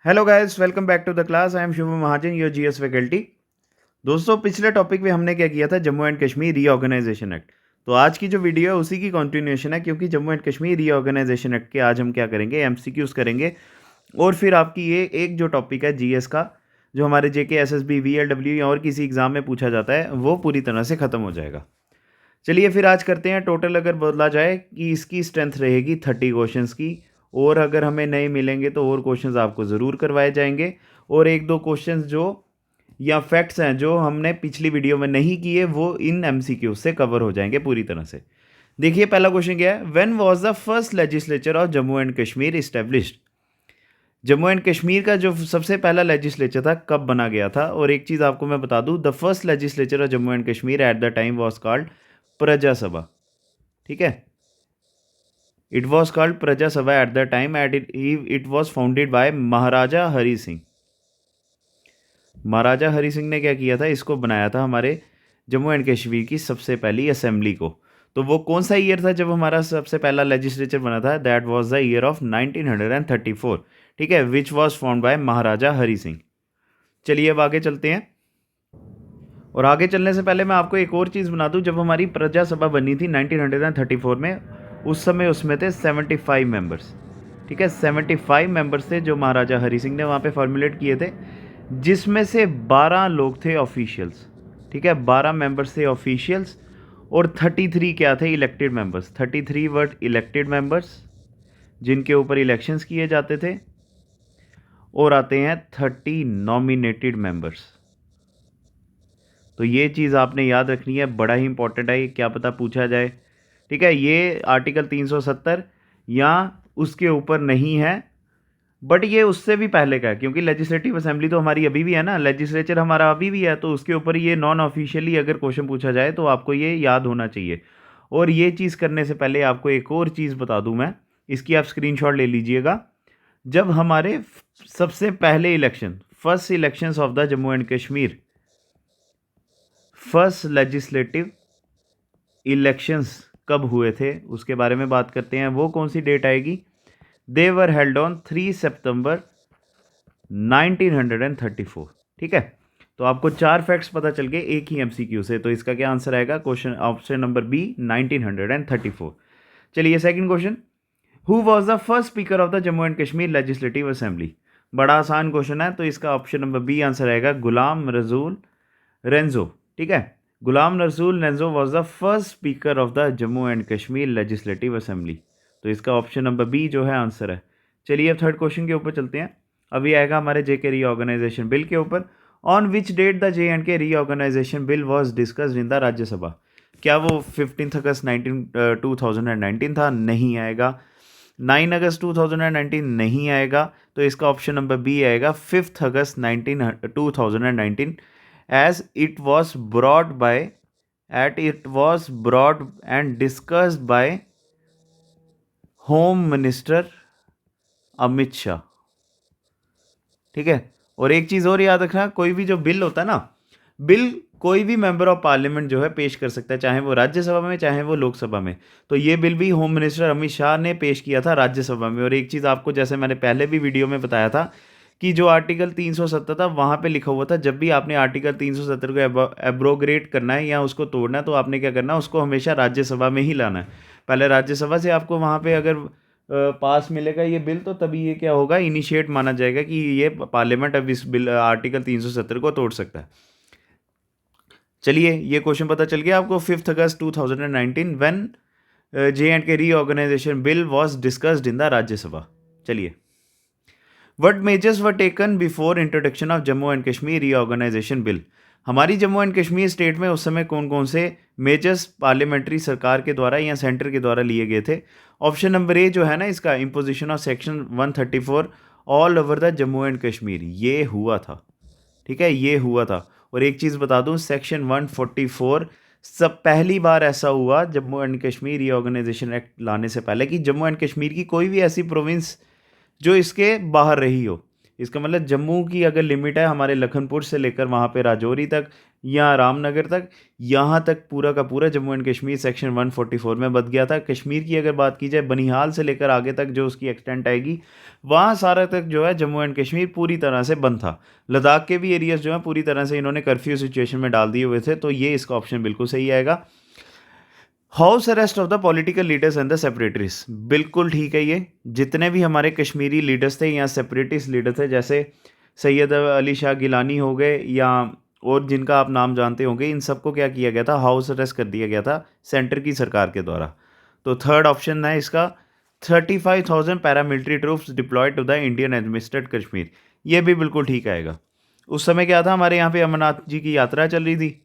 Hello guys, welcome back to the class. I am Shubham Mahajan, your GS faculty. दोस्तों, पिछले topic में हमने क्या किया था? Jammu and Kashmir reorganisation act. तो आज की जो वीडियो है उसी की कंटिन्यूएशन है, क्योंकि Jammu and Kashmir reorganisation act के आज हम क्या करेंगे, एमसीक्यूज करेंगे। और फिर आपकी ये एक जो टॉपिक है जीएस का, जो हमारे जेके, एसएसबी, वीएलडब्ल्यू या और किसी एग्जाम में पूछा जाता है, वो पूरी तरह से खत्म हो जाएगा। चलिए फिर आज करते हैं। टोटल अगर बोला जाए कि इसकी स्ट्रेंथ रहेगी 30 क्वेश्चंस की, और अगर हमें नए मिलेंगे तो और क्वेश्चंस आपको ज़रूर करवाए जाएंगे। और एक दो क्वेश्चंस जो या फैक्ट्स हैं जो हमने पिछली वीडियो में नहीं किए, वो इन एमसीक्यू से कवर हो जाएंगे पूरी तरह से। देखिए, पहला क्वेश्चन क्या है? When was the first legislature of Jammu and Kashmir established? Jammu and Kashmir का जो सबसे पहला लेजिस्लेचर था, कब बना गया था? और एक चीज़ आपको मैं बता दूं, the first legislature of Jammu and Kashmir at the time was called Praja Sabha. ठीक है, it was called Praja Sabha at the time at it was founded by Maharaja Hari Singh. Maharaja Hari Singh ने क्या किया था? इसको बनाया था हमारे जम्मू एंड कश्मीर की सबसे पहली असेंबली को। तो वो कौन सा ईयर था जब हमारा सबसे पहला लेजिस्लेचर बना था? That was the year of 1934। ठीक है, which was found by Maharaja Hari Singh. चलिए अब आगे चलते हैं। और आगे चलने से पहले मैं आपको एक और चीज़ बना दूं। जब हमारी प्रजा सभा बनी थी 1934 में, उस समय उसमें थे 75 मेंबर्स। ठीक है, 75 मेंबर्स थे जो महाराजा हरि सिंह ने वहाँ पे फॉर्मुलेट किए थे, जिसमें से 12 लोग थे ऑफिशियल्स। ठीक है, 12 मेंबर्स थे ऑफिशियल्स, और 33 क्या थे? Elected members. 33 word elected members, जिनके ऊपर इलेक्शंस किए जाते थे। और आते हैं 30 नॉमिनेटेड मेंबर्स। तो ये चीज़ आपने याद रखनी है, बड़ा ही इंपॉर्टेंट है, क्या पता पूछा जाए। ठीक है, ये आर्टिकल 370 या उसके ऊपर नहीं है, बट ये उससे भी पहले का है, क्योंकि लेजिस्लेटिव असेंबली तो हमारी अभी भी है ना, लेजिस्लेचर हमारा अभी भी है, तो उसके ऊपर ये नॉन ऑफिशियली अगर क्वेश्चन पूछा जाए तो आपको ये याद होना चाहिए। और ये चीज़ करने से पहले आपको एक और चीज़ बता दूं मैं, इसकी आप स्क्रीनशॉट ले लीजिएगा। जब हमारे सबसे पहले election, first elections of the Jammu and Kashmir, first legislative elections कब हुए थे उसके बारे में बात करते हैं। वो कौन सी डेट आएगी? दे वर हेल्ड ऑन 3 सितंबर 1934। ठीक है, तो आपको 4 फैक्ट्स पता चल गए एक ही एमसीक्यू से। तो इसका क्या आंसर आएगा? Question option number B, 1934। चलिए second question. Who was the first speaker of the Jammu and Kashmir legislative assembly? बड़ा आसान क्वेश्चन है, तो इसका ऑप्शन नंबर बी आंसर आएगा, गुलाम रसूल रेंजो। ठीक है, Ghulam Rasool Renzo was the first speaker of the Jammu and Kashmir legislative assembly. तो इसका ऑप्शन नंबर बी जो है आंसर है। चलिए अब थर्ड क्वेश्चन के ऊपर चलते हैं। अभी आएगा हमारे जेके रीऑर्गेनाइजेशन बिल के ऊपर। On which date the J and K reorganisation bill was discussed in the Rajya Sabha? क्या वो 15 अगस्त 2019 था? नहीं आएगा। 9 अगस्त 2019 नहीं आएगा। तो इसका ऑप्शन नंबर बी आएगा, 5 August 2019, as it was brought and discussed by home minister Amit Shah. ठीक है, और एक चीज़ और याद रखना, कोई भी जो बिल होता है ना, बिल कोई भी मेंबर ऑफ पार्लियामेंट जो है पेश कर सकता है, चाहे वो राज्यसभा में चाहे वो लोकसभा में। तो ये बिल भी होम मिनिस्टर अमित शाह ने पेश किया था राज्यसभा में। और एक चीज़ आपको, जैसे मैंने पहले भी वीडियो में बताया था, कि जो आर्टिकल 370 था वहाँ पे लिखा हुआ था, जब भी आपने आर्टिकल 370 को एब्रोगेट करना है या उसको तोड़ना है, तो आपने क्या करना है, उसको हमेशा राज्यसभा में ही लाना है। पहले राज्यसभा से आपको वहाँ पे अगर पास मिलेगा ये बिल, तो तभी ये क्या होगा, इनिशिएट माना जाएगा कि ये पार्लियामेंट अब इस बिल आर्टिकल 370 को तोड़ सकता है। चलिए, ये क्वेश्चन पता चल गया आपको। 5 August 2019 when J and K reorganisation bill was discussed in the Rajya Sabha. चलिए, what measures were taken before introduction of Jammu and Kashmir reorganisation bill? हमारी जम्मू एंड कश्मीर स्टेट में उस समय कौन कौन से मेजर्स पार्लियामेंट्री सरकार के द्वारा या सेंटर के द्वारा लिए गए थे? ऑप्शन नंबर ए जो है ना इसका, imposition of section 134 all over the Jammu and Kashmir, ये हुआ था। ठीक है, ये हुआ था। और एक चीज़ बता दूं, सेक्शन 144 सब पहली बार ऐसा हुआ Jammu and Kashmir reorganisation act लाने से पहले, कि जम्मू एंड कश्मीर की कोई भी ऐसी प्रोविंस जो इसके बाहर रही हो, इसका मतलब जम्मू की अगर लिमिट है हमारे लखनपुर से लेकर वहाँ पे राजौरी तक या रामनगर तक, यहाँ तक पूरा का पूरा जम्मू एंड कश्मीर सेक्शन 144 में बच गया था। कश्मीर की अगर बात की जाए बनिहाल से लेकर आगे तक जो उसकी एक्सटेंट आएगी, वहाँ सारा तक जो है जम्मू एंड कश्मीर पूरी तरह से बंद था। लद्दाख के भी एरियाज जो हैं पूरी तरह से इन्होंने कर्फ्यू सिचुएशन में डाल दिए हुए थे, तो ये इसका ऑप्शन बिल्कुल सही आएगा। House arrest of the political leaders and the separatist, बिल्कुल ठीक है। ये जितने भी हमारे कश्मीरी लीडर्स थे या सेपरेटिस्ट लीडर थे, जैसे सैयद अली शाह गिलानी हो गए या और जिनका आप नाम जानते होंगे, इन सबको क्या किया गया था, हाउस अरेस्ट कर दिया गया था सेंटर की सरकार के द्वारा। तो थर्ड ऑप्शन है इसका 35,000 paramilitary troops deployed to the Indian administered Kashmir, ये भी बिल्कुल ठीक आएगा। उस समय क्या था, हमारे यहाँ पे अमरनाथ जी की यात्रा चल रही थी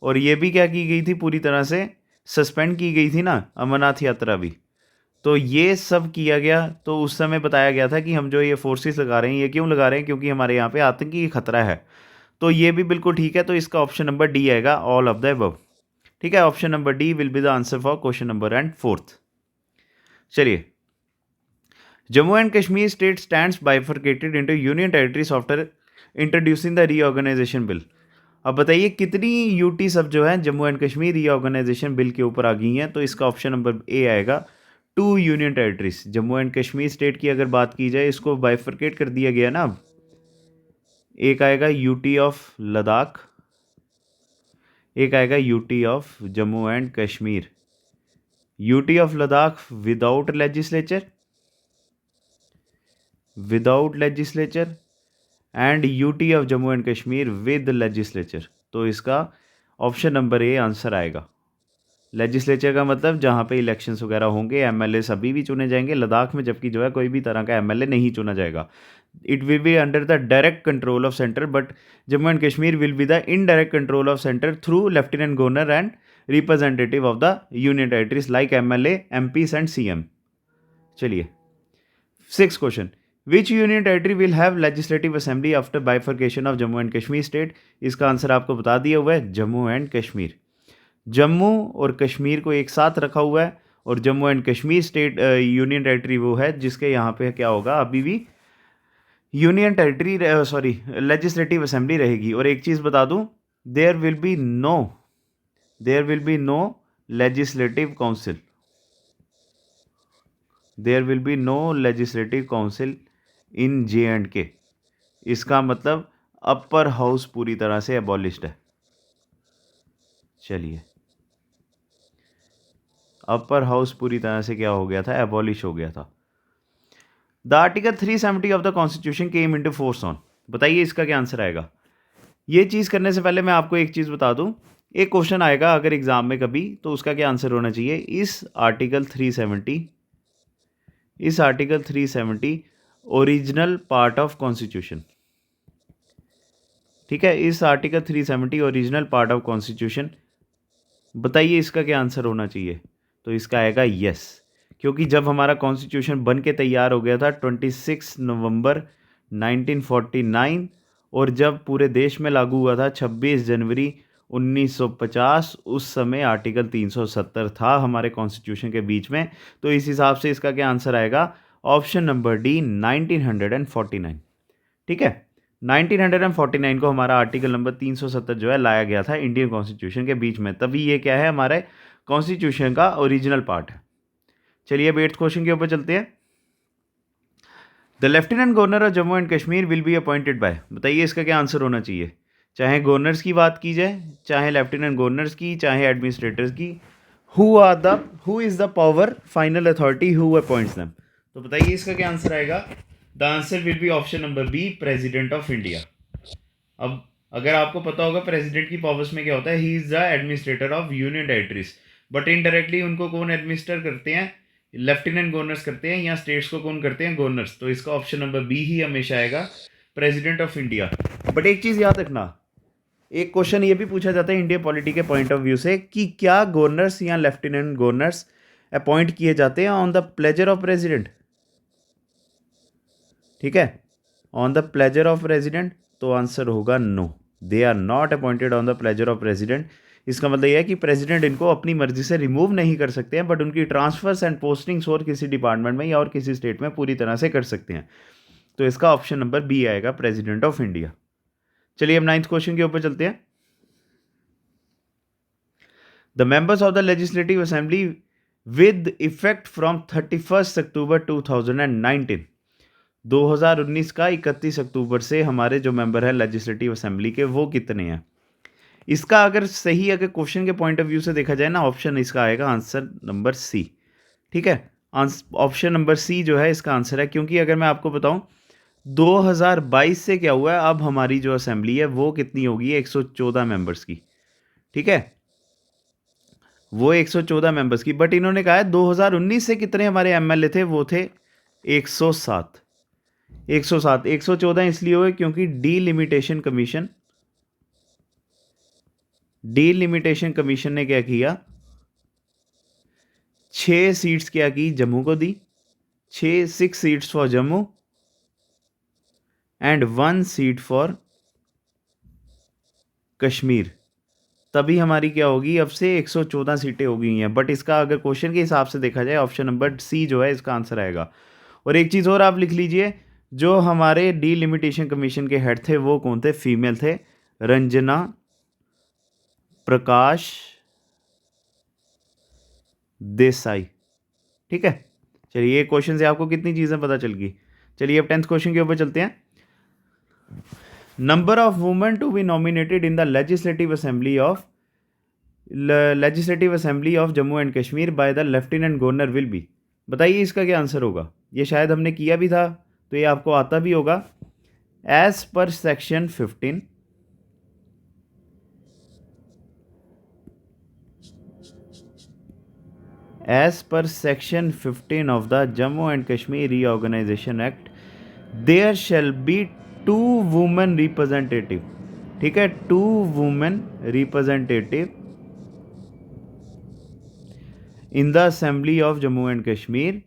और ये भी क्या की गई थी, पूरी तरह से सस्पेंड की गई थी ना अमरनाथ यात्रा भी। तो ये सब किया गया, तो उस समय बताया गया था कि हम जो ये फोर्सेस लगा रहे हैं, ये क्यों लगा रहे हैं, क्योंकि हमारे यहाँ पे आतंकी खतरा है। तो ये भी बिल्कुल ठीक है, तो इसका ऑप्शन नंबर डी आएगा, ऑल ऑफ द अबव। ठीक है, option number D will be the answer for question number and fourth. चलिए, Jammu and Kashmir state stands bifurcated into union territories after introducing the reorganisation bill. अब बताइए कितनी UT सब जो है Jammu and Kashmir reorganisation bill के ऊपर आ गई हैं, तो इसका ऑप्शन नंबर ए आएगा 2 union territories. Jammu and Kashmir state की अगर बात की जाए, इसको बाइफरकेट कर दिया गया ना अब। एक आएगा यूटी ऑफ लद्दाख, एक आएगा UT of Jammu and Kashmir. UT of Ladakh without legislature and UT of Jammu and Kashmir with legislature. तो इसका ऑप्शन नंबर ए आंसर आएगा। लेजिस्लेचर का मतलब जहाँ पे इलेक्शंस वगैरह होंगे, एमएलए सभी भी चुने जाएंगे। लद्दाख में जबकि जो है कोई भी तरह का एमएलए नहीं चुना जाएगा। It will be under the direct control of centre, but Jammu and Kashmir will be the indirect control of centre through lieutenant governor and representative of the union territories like MLA, MPs and CM. चलिए, 6th question, which union territory will have legislative assembly after bifurcation of Jammu and Kashmir state. इसका answer आपको बता दिया हुआ है, Jammu and Kashmir. Jammu और कश्मीर को एक साथ रखा हुआ है और Jammu and Kashmir state union territory वो है जिसके यहाँ पे क्या होगा, अभी भी यूनियन टेरिटरी लेजिस्लेटिव असेंबली रहेगी। और एक चीज़ बता दूं, there will be no legislative council, there will be no legislative council in J&K। इसका मतलब अपर हाउस पूरी तरह से एबॉलिश्ड है। चलिए, अपर हाउस पूरी तरह से क्या हो गया था, एबॉलिश हो गया था। The article 370 of the constitution came into force on. बताइए इसका क्या आंसर आएगा। ये चीज़ करने से पहले मैं आपको एक चीज़ बता दूं, एक क्वेश्चन आएगा अगर एग्जाम में कभी, तो उसका क्या आंसर होना चाहिए, इस article 370 original part of constitution. ठीक है, इस article 370 original part of constitution, बताइए इसका क्या आंसर होना चाहिए। तो इसका आएगा यस, क्योंकि जब हमारा कॉन्स्टिट्यूशन बन के तैयार हो गया था 26 नवंबर 1949 और जब पूरे देश में लागू हुआ था 26 जनवरी 1950, उस समय आर्टिकल 370 था हमारे कॉन्स्टिट्यूशन के बीच में। तो इस हिसाब से इसका क्या आंसर आएगा, ऑप्शन नंबर डी 1949। ठीक है, 1949 को हमारा आर्टिकल नंबर 370 जो है लाया गया था इंडियन कॉन्स्टिट्यूशन के बीच में, तभी ये क्या है, हमारे कॉन्स्टिट्यूशन का ओरिजिनल पार्ट है। चलिए अब 8th क्वेश्चन के ऊपर चलते हैं। The lieutenant governor of Jammu and Kashmir will be appointed by. बताइए इसका क्या आंसर होना चाहिए, चाहे गवर्नर्स की बात की जाए, चाहे लेफ्टिनेंट गवर्नर्स की, चाहे एडमिनिस्ट्रेटर्स की, who is the power final authority who appoints them. तो बताइए इसका क्या आंसर आएगा। The answer will be option number B, president of India. अब अगर आपको पता होगा प्रेसिडेंट की पावर्स में क्या होता है, he is the administrator of union territories, but indirectly उनको कौन एडमिनिस्टर करते हैं, लेफ्टिनेंट गवर्नर्स करते हैं, या स्टेट्स को कौन करते हैं, गवर्नर्स। तो इसका ऑप्शन नंबर बी ही हमेशा आएगा, प्रेसिडेंट ऑफ इंडिया। बट एक चीज़ याद रखना, एक क्वेश्चन ये भी पूछा जाता है इंडियन पॉलिटी के पॉइंट ऑफ व्यू से कि क्या गवर्नर्स या लेफ्टिनेंट गवर्नर्स अपॉइंट किए जाते हैं on the pleasure of president. ठीक है, on the pleasure of president, तो आंसर होगा no, they are not appointed on the pleasure of president. इसका मतलब यह है कि प्रेसिडेंट इनको अपनी मर्जी से रिमूव नहीं कर सकते हैं, बट उनकी ट्रांसफर्स एंड पोस्टिंग्स और किसी डिपार्टमेंट में या और किसी स्टेट में पूरी तरह से कर सकते हैं। तो इसका ऑप्शन नंबर बी आएगा, प्रेसिडेंट ऑफ इंडिया। चलिए अब 9th क्वेश्चन के ऊपर चलते हैं। The members of the legislative assembly with effect from 31 अक्टूबर 2019, 2019 का 31 अक्टूबर से हमारे जो मेंबर है लेजिस्लेटिव असेंबली के वो कितने हैं। इसका अगर क्वेश्चन के पॉइंट ऑफ व्यू से देखा जाए ना, ऑप्शन इसका आएगा आंसर नंबर सी। ठीक है, ऑप्शन नंबर सी जो है इसका आंसर है, क्योंकि अगर मैं आपको बताऊं 2022 से क्या हुआ है, अब हमारी जो असेंबली है वो कितनी होगी, 114 मेंबर्स की। ठीक है, वो 114 मेंबर्स की, बट इन्होंने कहा है 2019 से कितने हमारे एमएलए थे, वो थे 107। 114 इसलिए हुए क्योंकि डीलिमिटेशन कमीशन ने क्या किया, 6 सीट्स क्या की, जम्मू को दी, 6 seats for Jammu and 1 seat for Kashmir. तभी हमारी क्या होगी, अब से 114 सीटें हो गई हैं। बट इसका अगर क्वेश्चन के हिसाब से देखा जाए, ऑप्शन नंबर सी जो है इसका आंसर आएगा। और एक चीज़ और आप लिख लीजिए, जो हमारे डीलिमिटेशन कमीशन के हेड थे वो कौन थे, फीमेल थे, रंजना प्रकाश देसाई। ठीक है, चलिए ये क्वेश्चन से आपको कितनी चीज़ें पता चल गई। चलिए अब 10th क्वेश्चन के ऊपर चलते हैं। Number of women to be nominated in the legislative assembly of Jammu and Kashmir by the lieutenant governor will be. बताइए इसका क्या आंसर होगा। ये शायद हमने किया भी था, तो ये आपको आता भी होगा। As per section 15 of the Jammu and Kashmir Reorganization Act, there shall be 2 women representative। ठीक है, 2 women representative in the Assembly of Jammu and Kashmir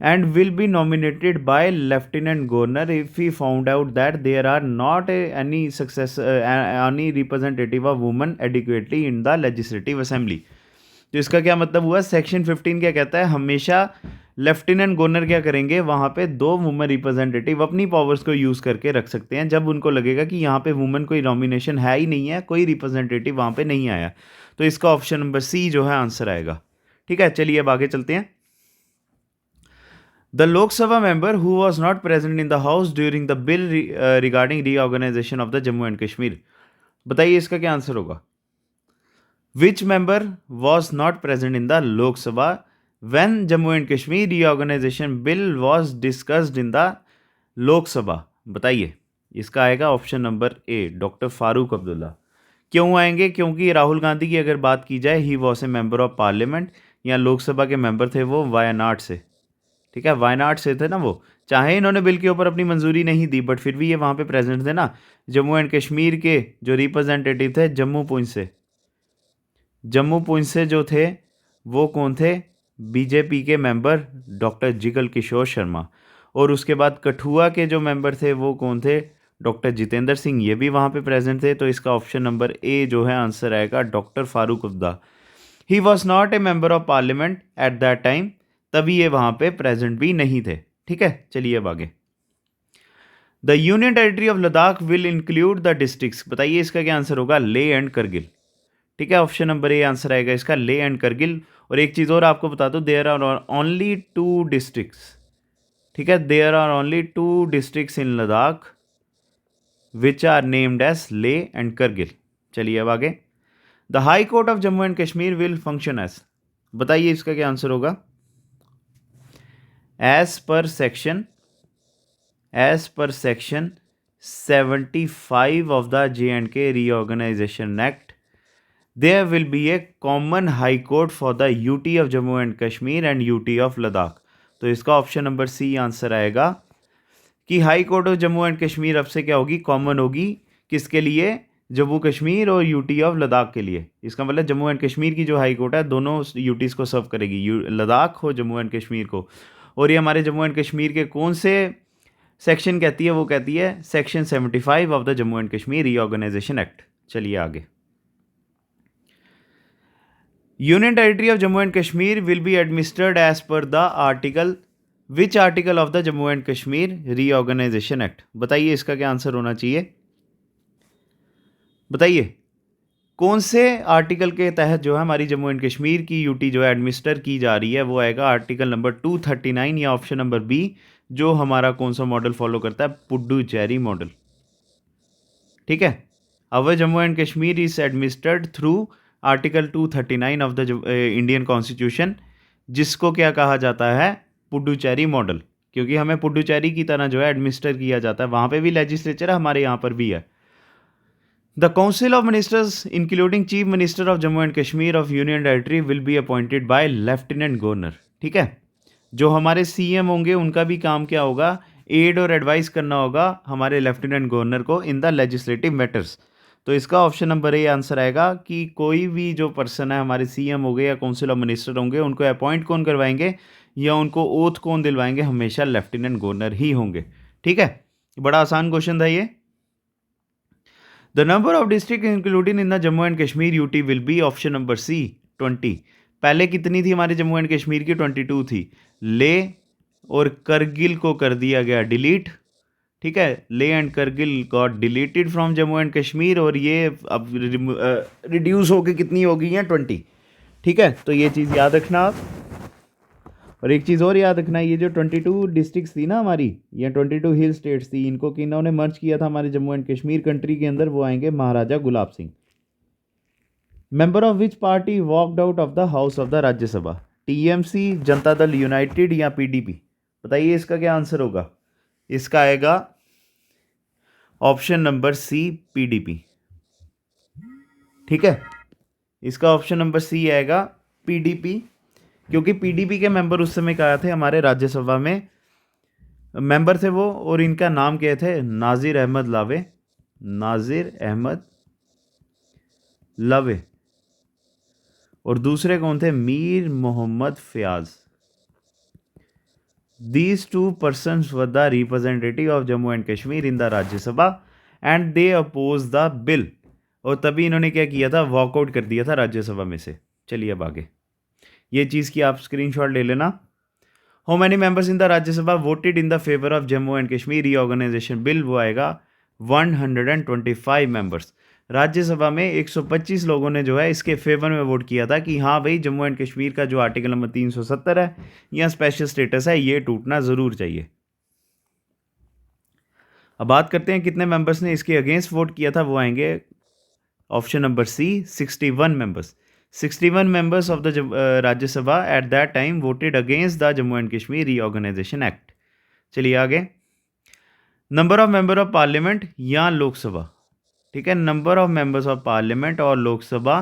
and will be nominated by Lieutenant Governor if he found out that there are not any representative of women adequately in the Legislative Assembly। तो इसका क्या मतलब हुआ, section 15 क्या कहता है, हमेशा lieutenant governor क्या करेंगे, वहाँ पे 2 वुमेन रिप्रेजेंटेटिव अपनी पावर्स को यूज़ करके रख सकते हैं जब उनको लगेगा कि यहाँ पे वुमेन कोई नॉमिनेशन है ही नहीं है, कोई रिप्रेजेंटेटिव वहाँ पे नहीं आया। तो इसका ऑप्शन नंबर सी जो है आंसर आएगा। ठीक है, चलिए अब आगे चलते हैं। The Lok Sabha member who was not present in the house during the bill regarding reorganisation of the Jammu and Kashmir. बताइए इसका क्या आंसर होगा। Which member was not present in the Lok Sabha when Jammu and Kashmir reorganization bill was discussed in the Lok Sabha? बताइए, इसका आएगा option number ए, doctor Farooq Abdullah. क्यों आएंगे, क्योंकि राहुल गांधी की अगर बात की जाए, he was a member of parliament, या लोकसभा के मेंबर थे वो वायनाड से। ठीक है, वायनाड से थे ना वो, चाहे इन्होंने बिल के ऊपर अपनी मंजूरी नहीं दी बट फिर भी ये वहाँ पे प्रेजेंट थे ना। जम्मू एंड कश्मीर के जो रिप्रेजेंटेटिव थे जम्मू पुंछ से जो थे वो कौन थे, बीजेपी के member doctor jiggle Kishore Sharma. और उसके बाद कठुआ के जो मेंबर थे वो कौन थे, डॉक्टर जितेंद्र सिंह, ये भी वहाँ पे प्रेजेंट थे। तो इसका ऑप्शन नंबर ए जो है आंसर आएगा, doctor Farooq Abdullah. He was not a member of parliament at that time, तभी ये वहाँ पे प्रेजेंट भी नहीं थे। ठीक है, चलिए अब आगे। The union territory of Ladakh will include the districts. बताइए इसका क्या आंसर होगा, ले एंड करगिल। ठीक है, ऑप्शन नंबर ए आंसर आएगा इसका, ले एंड करगिल। और एक चीज़ और आपको बता दो, देयर आर ओनली 2 डिस्ट्रिक्ट्स। ठीक है, there are only 2 districts in Ladakh which are named as Leh and Kargil. चलिए अब आगे। The high court of Jammu and Kashmir will function as. बताइए इसका क्या आंसर होगा। As per section 75 of the J&K Reorganization Act, there will be a common high court for the UT of Jammu and Kashmir and UT of Ladakh। तो इसका option number C answer आएगा कि high court of Jammu and Kashmir अब से क्या होगी, common होगी। किसके लिए, जम्मू कश्मीर और यूटी ऑफ लद्दाख के लिए। इसका मतलब जम्मू एंड कश्मीर की जो हाई कोर्ट है दोनों यूटीज़ को सर्व करेगी, लद्दाख हो जम्मू एंड कश्मीर को। और ये हमारे जम्मू एंड कश्मीर के कौन से सेक्शन कहती है, वो कहती है section 75 of the Jammu and Kashmir reorganisation act. चलिए आगे। Union territory of Jammu and Kashmir will be administered as per the article which article of the Jammu and Kashmir reorganisation act, बताइए इसका क्या आंसर होना चाहिए, बताइए कौन से आर्टिकल के तहत जो है हमारी जम्मू एंड कश्मीर की यूटी जो है एडमिनिस्टर की जा रही है, वो आएगा आर्टिकल नंबर 239 या ऑप्शन नंबर बी, जो हमारा कौन सा मॉडल फॉलो करता है, पुडुचेरी मॉडल। ठीक है, our Jammu and Kashmir is administered through article 239 of the Indian constitution, जिसको क्या कहा जाता है, पुडुचेरी मॉडल, क्योंकि हमें पुडुचेरी की तरह जो है एडमिनिस्टर किया जाता है, वहाँ पे भी लेजिस्लेचर है, हमारे यहाँ पर भी है। The Council of Ministers, including Chief Minister of Jammu and Kashmir of Union Territory, will be appointed by Lieutenant Governor। ठीक है, जो हमारे सीएम होंगे उनका भी काम क्या होगा, एड और एडवाइस करना होगा हमारे लेफ्टिनेंट गवर्नर को इन द लेजिस्लेटिव मैटर्स। तो इसका ऑप्शन नंबर ए आंसर आएगा कि कोई भी जो पर्सन है हमारे सीएम हो गए या काउंसिल ऑफ मिनिस्टर होंगे, उनको अपॉइंट कौन करवाएंगे या उनको ओथ कौन दिलवाएंगे, हमेशा लेफ्टिनेंट गवर्नर ही होंगे। ठीक है, बड़ा आसान क्वेश्चन था ये। The number of districts included in the Jammu and Kashmir UT will be option number C 20। पहले कितनी थी हमारे जम्मू एंड कश्मीर की, 22 थी। ले और करगिल को कर दिया गया डिलीट। ठीक है, ले and Kargil got deleted from Jammu and Kashmir, और ये अब रिड्यूस होके कितनी हो गई हैं, 20। ठीक है, तो ये चीज़ याद रखना आप। और एक चीज़ और याद रखना, ये जो 22 डिस्ट्रिक्ट्स थी ना हमारी, या 22 हिल स्टेट्स थी, इनको किन्होंने मर्ज किया था हमारे जम्मू एंड कश्मीर कंट्री के अंदर, वो आएंगे Maharaja Gulab Singh. Member of which party walked out of the house of the Rajya Sabha, TMC, Janata Dal United या पीडीपी, बताइए इसका क्या आंसर होगा। इसका आएगा ऑप्शन नंबर सी, पीडीपी। ठीक है, इसका ऑप्शन नंबर सी आएगा पीडीपी, क्योंकि पीडीपी के मेंबर उस समय क्या थे, हमारे राज्यसभा में मेंबर थे वो, और इनका नाम क्या थे, नाजिर अहमद लावे, नाजिर अहमद लावे, और दूसरे कौन थे, Mir Mohammad Fayaz. These two persons were the representative of Jammu and Kashmir in the Rajya Sabha and they opposed the bill। और तभी इन्होंने क्या किया था, वॉकआउट कर दिया था राज्यसभा में से। चलिए अब आगे, ये चीज़ की आप स्क्रीनशॉट ले लेना। How many members in the Rajya Sabha voted in the favour of Jammu and Kashmir reorganisation bill, वो आएगा 125 मेंबर्स। राज्यसभा में 125 लोगों ने जो है इसके फेवर में वोट किया था कि हाँ भाई, जम्मू एंड कश्मीर का जो आर्टिकल नंबर 370 है या स्पेशल स्टेटस है, ये टूटना ज़रूर चाहिए। अब बात करते हैं कितने मेंबर्स ने इसके अगेंस्ट वोट किया था, वो आएंगे option number C, 61 members. 61 members of the Rajya Sabha at that time voted against the Jammu and Kashmir Reorganization Act। चलिए आगे, number of member of parliament या लोकसभा। ठीक है, number of members of parliament और Lok Sabha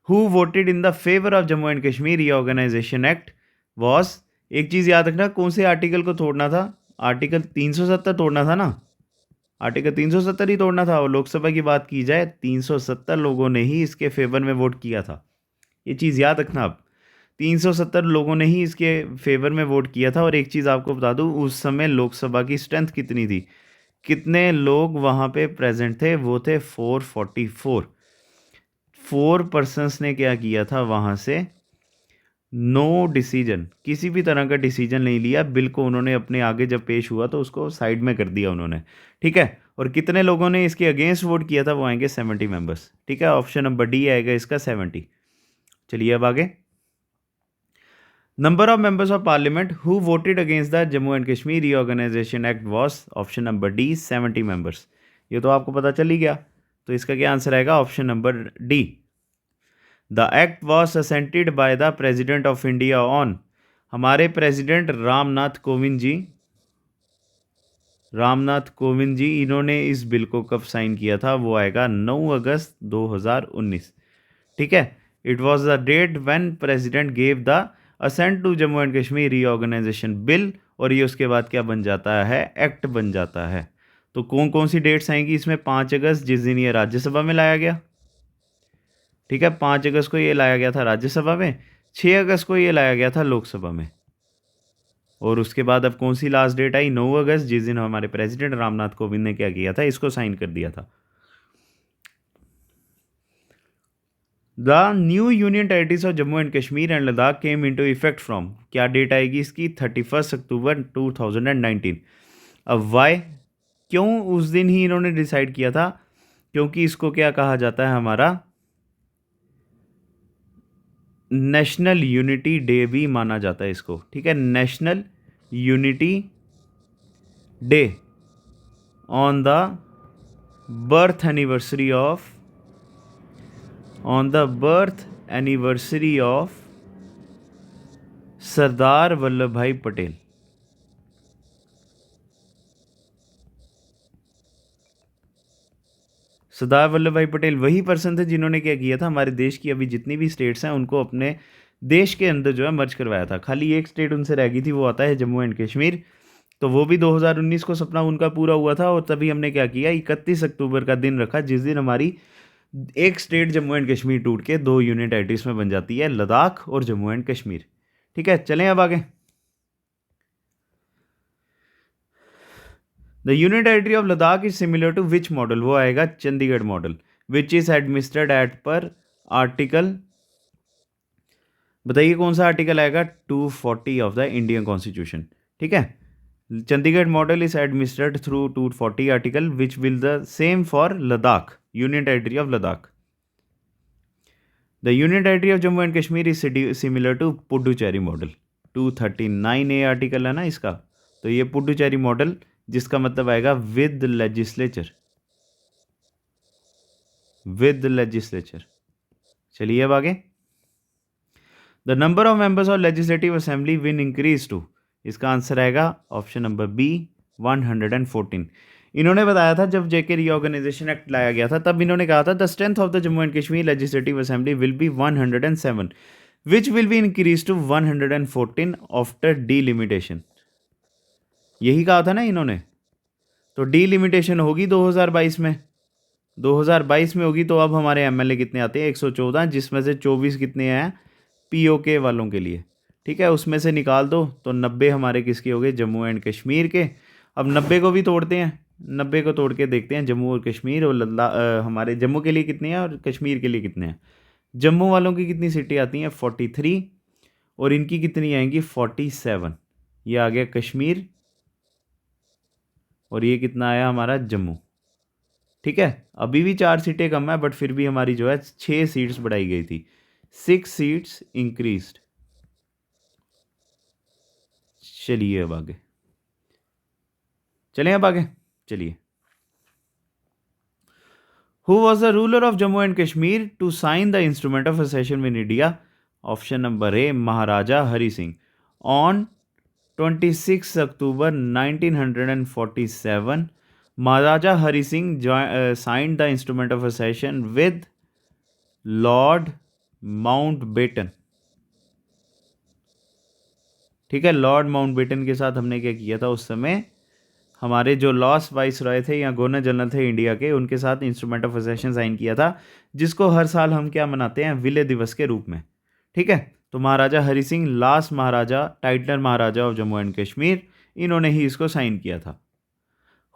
who voted in the favour of Jammu and Kashmir reorganisation act was, एक चीज़ याद रखना, कौन से आर्टिकल को तोड़ना था, आर्टिकल 370 तोड़ना था ना, आर्टिकल 370 ही तोड़ना था। और लोकसभा की बात की जाए, 370 लोगों ने ही इसके फेवर में वोट किया था, ये चीज़ याद रखना आप। 370 लोगों ने ही इसके फेवर में वोट किया था। और एक चीज़ आपको बता दूं, उस समय लोकसभा की स्ट्रेंथ कितनी थी, कितने लोग वहाँ पे प्रेजेंट थे, वो थे 444। 4 पर्सनस ने क्या किया था, वहाँ से नो डिसीजन, किसी भी तरह का डिसीजन नहीं लिया, बिल को उन्होंने अपने आगे जब पेश हुआ तो उसको साइड में कर दिया उन्होंने। ठीक है, और कितने लोगों ने इसके अगेंस्ट वोट किया था, वो आएंगे 70 मेंबर्स। ठीक है, ऑप्शन नंबर डी आएगा इसका 70। चलिए अब आगे, number of members of parliament who voted against the Jammu and Kashmir reorganisation act was, option number D, 70 members. ये तो आपको पता चल ही गया, तो इसका क्या आंसर आएगा, option number D. The act was assented by the president of India on, हमारे प्रेसिडेंट रामनाथ कोविंद जी, रामनाथ कोविंद जी, इन्होंने इस बिल को कब साइन किया था, वो आएगा 9 अगस्त 2019। ठीक है, it was the date when president gave the assent to Jammu and Kashmir reorganisation bill, और ये उसके बाद क्या बन जाता है, एक्ट बन जाता है। तो कौन कौन सी डेट्स आएंगी इसमें, 5 अगस्त जिस दिन ये राज्यसभा में लाया गया। ठीक है, 5 अगस्त को ये लाया गया था राज्यसभा में, 6 अगस्त को ये लाया गया था लोकसभा में, और उसके बाद अब कौन सी लास्ट डेट आई, 9 अगस्त जिस दिन हमारे प्रेसिडेंट रामनाथ कोविंद ने क्या किया था, इसको साइन कर दिया था। The new union territories of Jammu and Kashmir and Ladakh came into effect from, क्या डेट आएगी इसकी, 31 अक्टूबर 2019। अब वाई, क्यों उस दिन ही इन्होंने डिसाइड किया था, क्योंकि इसको क्या कहा जाता है, हमारा नेशनल यूनिटी डे भी माना जाता है इसको, ठीक है, national unity day on the birth anniversary of, on the birth anniversary of Sardar Vallabh Bhai Patel. सरदार वल्लभ भाई पटेल वही पर्सन थे जिन्होंने क्या किया था, हमारे देश की अभी जितनी भी स्टेट्स हैं उनको अपने देश के अंदर जो है मर्ज करवाया था। खाली एक स्टेट उनसे रह गई थी, वो आता है जम्मू एंड कश्मीर। तो वो भी 2019 को सपना उनका पूरा हुआ था, और तभी हमने क्या किया, 31 अक्टूबर का दिन रखा, जिस दिन हमारी एक स्टेट जम्मू एंड कश्मीर टूट के 2 यूनियन टेरिटरीज में बन जाती है, लद्दाख और जम्मू एंड कश्मीर। ठीक है, चलें अब आगे। The union territory of Ladakh is similar to which model, वो आएगा Chandigarh model, which is administered at per article, बताइए कौन सा आर्टिकल आएगा, 240 ऑफ द इंडियन कॉन्स्टिट्यूशन। ठीक है, Chandigarh model is administered through 240 article which will the same for Ladakh, union territory of Ladakh. The union territory of Jammu and Kashmir is similar to Puducherry model, 239A article है ना इसका, तो ये पुडुचेरी मॉडल, जिसका मतलब आएगा विद लेजिस्लेचर, विद लेजिस्लेचर। चलिए अब आगे। The number of members of legislative assembly will increase to, इसका आंसर आएगा ऑप्शन नंबर बी, 114। इन्होंने बताया था जब जेके रीऑर्गेनाइजेशन एक्ट लाया गया था, तब इन्होंने कहा था the strength of the Jammu and Kashmir legislative assembly will be 107 which will be increase to 114 after delimitation. यही कहा था ना इन्होंने। तो डीलिमिटेशन होगी 2022 में, 2022 में होगी, तो अब हमारे एमएलए कितने आते हैं, 114, जिसमें से 24 कितने हैं पीओके वालों के लिए। ठीक है, उसमें से निकाल दो तो 90 हमारे किसके हो गए, जम्मू एंड कश्मीर के। अब 90 को भी तोड़ते हैं, 90 को तोड़ के देखते हैं जम्मू और कश्मीर और हमारे जम्मू के लिए कितने हैं और कश्मीर के लिए कितने हैं। जम्मू वालों की कितनी सीटें आती हैं, 43, और इनकी कितनी आएंगी, 47। ये आ गया कश्मीर, और ये कितना आया हमारा जम्मू। ठीक है, अभी भी 4 सीटें कम है, बट फिर भी हमारी जो है 6 सीट्स बढ़ाई गई थी, 6 सीट्स इंक्रीज्ड। चलिए अब आगे, चलें अब आगे, चलिए। Who was the ruler of Jammu and Kashmir to sign the instrument of accession with India, option number A Maharaja Hari Singh, on 26 October 1947 Maharaja Hari Singh signed the instrument of accession with Lord Mountbatten. ठीक है, लॉर्ड माउंटबेटन के साथ हमने क्या किया था, उस समय हमारे जो लॉस वाइस रॉय थे या गवर्नर जनरल थे इंडिया के, उनके साथ इंस्ट्रूमेंट ऑफ असेशन साइन किया था, जिसको हर साल हम क्या मनाते हैं, विलय दिवस के रूप में। ठीक है, तो Maharaja Hari Singh last Maharaja, titular Maharaja of Jammu and Kashmir, इन्होंने ही इसको साइन किया था।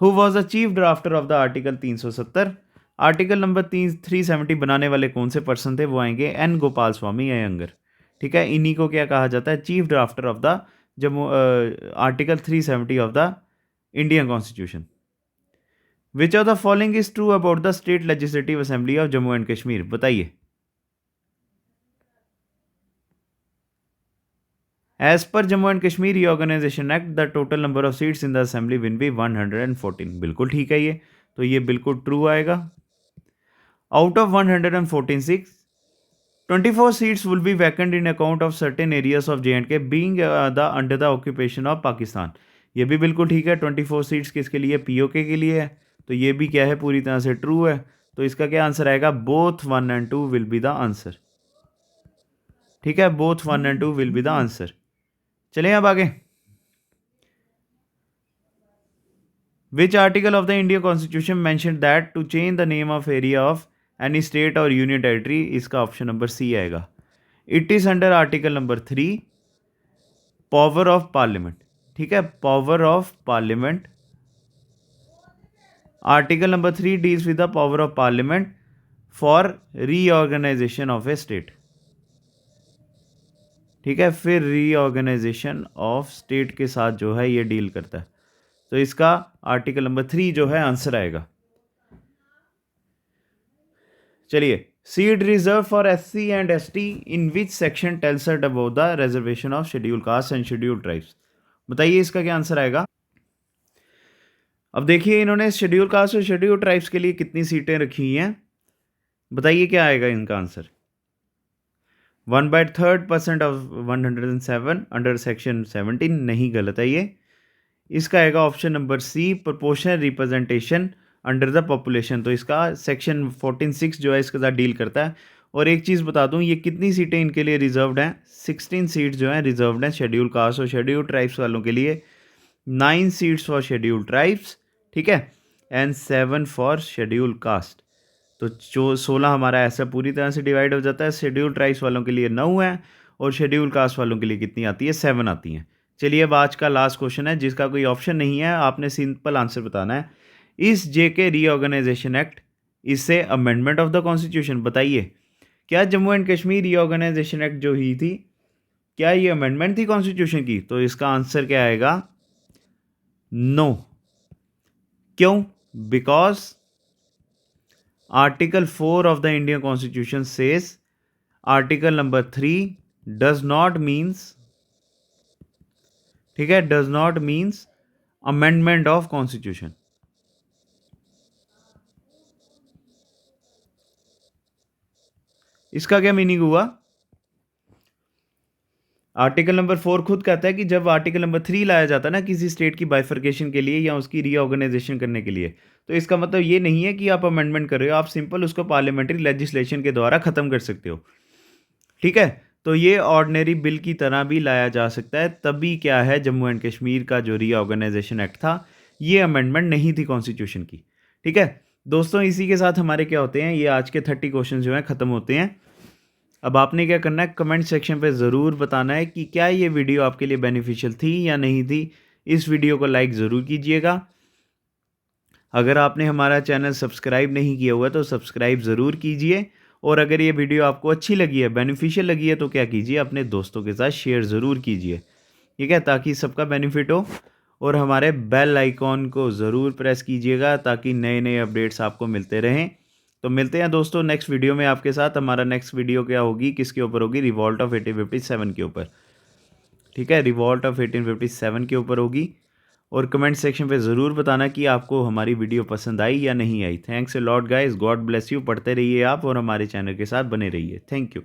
Who was the chief drafter of the article 370, article number 370 बनाने वाले कौन से पर्सन थे, वो आएंगे एन गोपाल स्वामी अयंगर। ठीक है, इन्हीं को क्या कहा जाता है, chief drafter of the Jammu article 370 of the Indian constitution. Which of the following is true about the state legislative assembly of Jammu and Kashmir, बताइए। As per Jammu and Kashmir reorganisation act the total number of seats in the assembly will be 114, बिल्कुल ठीक है ये, तो ये बिल्कुल true आएगा। Out of 114 seats 24 seats will be vacant in account of certain areas of J&K being under the occupation of Pakistan। ये भी बिल्कुल ठीक है, 24 सीट्स किसके लिए, पीओके के लिए है, तो ये भी क्या है, पूरी तरह से ट्रू है। तो इसका क्या आंसर आएगा, both 1 and 2 will be the answer. ठीक है, both 1 and 2 will be the answer. चलें अब आगे। Which article of the Indian constitution mention that to change the name of area of any state और यूनियन टेरिटरी, इसका option number C आएगा। It is under article number 3 power of parliament. ठीक है, power of parliament, article number 3 deals with the power of parliament for reorganisation of a state. ठीक है, फिर reorganisation of state के साथ जो है ये डील करता है। तो इसका आर्टिकल नंबर 3 जो है आंसर आएगा। चलिए, seat reserve for SC and ST in which section tells us about the reservation of schedule caste and schedule tribes. बताइए इसका क्या आंसर आएगा। अब देखिए इन्होंने शेड्यूल कास्ट और शेड्यूल ट्राइब्स के लिए कितनी सीटें रखी हुई हैं, बताइए क्या आएगा इनका आंसर। 1/3% ऑफ 107 अंडर सेक्शन 17, नहीं, गलत है ये। इसका आएगा option number C, proportional representation under the population. तो इसका सेक्शन 14(6) जो है इसके साथ डील करता है। और एक चीज़ बता दूं, ये कितनी सीटें इनके लिए रिजर्व्ड हैं, 16 सीट्स जो हैं रिजर्व्ड हैं शेड्यूल कास्ट और शेड्यूल ट्राइब्स वालों के लिए। 9 सीट्स फॉर शेड्यूल ट्राइब्स, ठीक है, एंड 7 फॉर शेड्यूल कास्ट। तो जो 16 हमारा ऐसा पूरी तरह से डिवाइड हो जाता है। शेड्यूल ट्राइब्स वालों के लिए 9 है और शेड्यूल कास्ट वालों के लिए कितनी आती है, 7 आती हैं। चलिए अब आज का लास्ट क्वेश्चन है जिसका कोई ऑप्शन नहीं है, आपने सिंपल आंसर बताना है। इस JK रीऑर्गेनाइजेशन एक्ट इससे अमेंडमेंट ऑफ द कॉन्स्टिट्यूशन। बताइए क्या Jammu and Kashmir reorganisation act जो ही थी, क्या ये अमेंडमेंट थी कॉन्स्टिट्यूशन की? तो इसका आंसर क्या आएगा, नो। क्यों? Because article 4 of the Indian constitution says article number 3 does not means, ठीक है, does not means amendment of constitution. इसका क्या मीनिंग हुआ? आर्टिकल नंबर 4 खुद कहता है कि जब आर्टिकल नंबर 3 लाया जाता है ना किसी स्टेट की बाइफर्केशन के लिए या उसकी रीऑर्गेनाइजेशन करने के लिए, तो इसका मतलब ये नहीं है कि आप अमेंडमेंट कर रहे हो, आप सिंपल उसको पार्लियामेंट्री लेजिस्लेशन के द्वारा ख़त्म कर सकते हो। ठीक है, तो ये ऑर्डिनरी बिल की तरह भी लाया जा सकता है। तभी क्या है, जम्मू एंड कश्मीर का जो रीऑर्गेनाइजेशन एक्ट था ये अमेंडमेंट नहीं थी कॉन्स्टिट्यूशन की। ठीक है दोस्तों, इसी के साथ हमारे क्या होते हैं, ये आज के 30 क्वेश्चन जो हैं ख़त्म होते हैं। अब आपने क्या करना है, कमेंट सेक्शन पे ज़रूर बताना है कि क्या ये वीडियो आपके लिए बेनिफिशियल थी या नहीं थी। इस वीडियो को लाइक ज़रूर कीजिएगा। अगर आपने हमारा चैनल सब्सक्राइब नहीं किया हुआ तो सब्सक्राइब ज़रूर कीजिए। और अगर ये वीडियो आपको अच्छी लगी है, बेनिफिशियल लगी है, तो क्या कीजिए, अपने दोस्तों के साथ शेयर ज़रूर कीजिए, ठीक है, ताकि सबका बेनिफिट हो। और हमारे बेल आइकॉन को ज़रूर प्रेस कीजिएगा ताकि नए नए अपडेट्स आपको मिलते रहें। तो मिलते हैं दोस्तों नेक्स्ट वीडियो में आपके साथ। हमारा नेक्स्ट वीडियो क्या होगी, किसके ऊपर होगी, रिवॉल्ट ऑफ 1857 के ऊपर। ठीक है, रिवॉल्ट ऑफ 1857 के ऊपर होगी। और कमेंट सेक्शन पे ज़रूर बताना कि आपको हमारी वीडियो पसंद आई या नहीं आई। Thanks a lot guys, God bless you. पढ़ते रहिए आप और हमारे चैनल के साथ बने रहिए। Thank you.